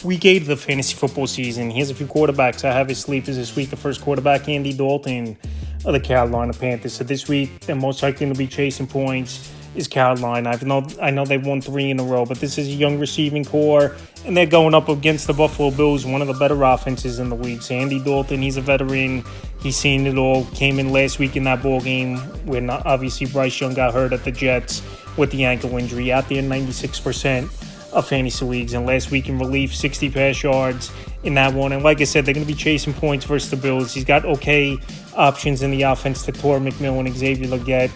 Week 8 of the fantasy football season. Here's a few quarterbacks I have as sleepers this week. The first quarterback, Andy Dalton of the Carolina Panthers. So this week, they're most likely to be chasing points is Carolina. I know they've won 3 in a row, but this is a young receiving core, and they're going up against the Buffalo Bills, one of the better offenses in the league. So Andy Dalton, he's a veteran. He's seen it all. Came in last week in that ball game when obviously Bryce Young got hurt at the Jets with the ankle injury. Out there 96% of fantasy leagues, and last week in relief, 60 pass yards in that one. And like I said, they're going to be chasing points versus the Bills. He's got okay options in the offense to Torrey McMillan, Xavier Legette,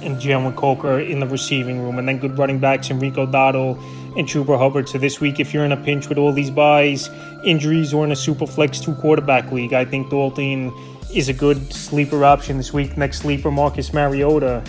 and Jalen Coker in the receiving room, and then good running backs Enrico Dotto and Chuba Hubbard. So this week, if you're in a pinch with all these buys, injuries, or in a super flex 2-quarterback league, I think Dalton is a good sleeper option this week. Next sleeper, Marcus Mariota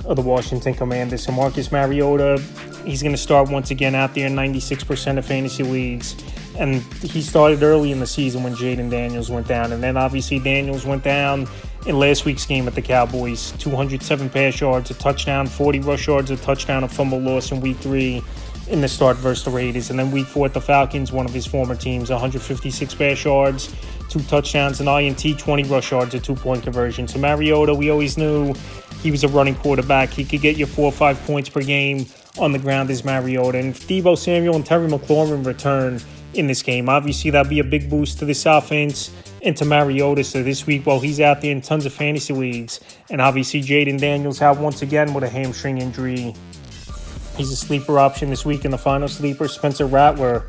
of the Washington Commanders. So Marcus Mariota, he's going to start once again out there in 96% of fantasy leagues. And he started early in the season when Jaden Daniels went down. And then obviously Daniels went down in last week's game at the Cowboys. 207 pass yards, a touchdown, 40 rush yards, a touchdown, a fumble loss in week 3 in the start versus the Raiders. And then week 4 at the Falcons, one of his former teams, 156 pass yards, 2 touchdowns, an INT, 20 rush yards, a 2-point conversion. So Mariota, we always knew he was a running quarterback. He could get you 4 or 5 points per game on the ground as Mariota. And if Deebo Samuel and Terry McLaurin return in this game, obviously that'll be a big boost to this offense and to Mariota. So this week, while he's out there in tons of fantasy leagues, and obviously Jaden Daniels out once again with a hamstring injury, he's a sleeper option this week. In the final sleeper, Spencer Rattler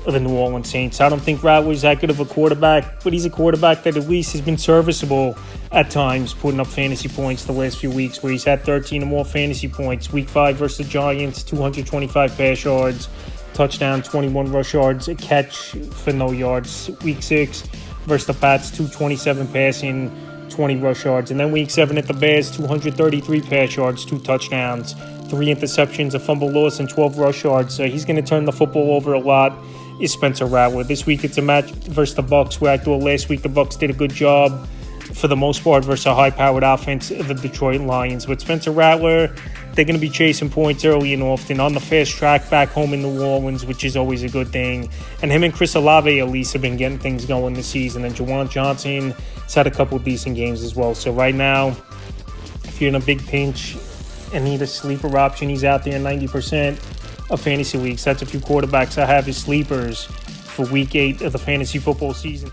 of the New Orleans Saints. I don't think Rattler's that good of a quarterback, but he's a quarterback that at least has been serviceable at times, putting up fantasy points the last few weeks, where he's had 13 or more fantasy points. Week 5 versus the Giants, 225 pass yards, touchdown, 21 rush yards, a catch for no yards. Week 6 versus the Pats, 227 passing, 20 rush yards. And then week 7 at the Bears, 233 pass yards, 2 touchdowns, 3 interceptions, a fumble loss, and 12 rush yards. So he's going to turn the football over a lot, is Spencer Rattler. This week it's a match versus the Bucs, where I thought last week the Bucs did a good job for the most part versus a high-powered offense of the Detroit Lions. With Spencer Rattler, they're going to be chasing points early and often on the fast track back home in New Orleans, which is always a good thing. And him and Chris Olave at least have been getting things going this season. And Juwan Johnson has had a couple of decent games as well. So right now, if you're in a big pinch and need a sleeper option, he's out there in 90% of fantasy leagues. That's a few quarterbacks I have as sleepers for week 8 of the fantasy football season.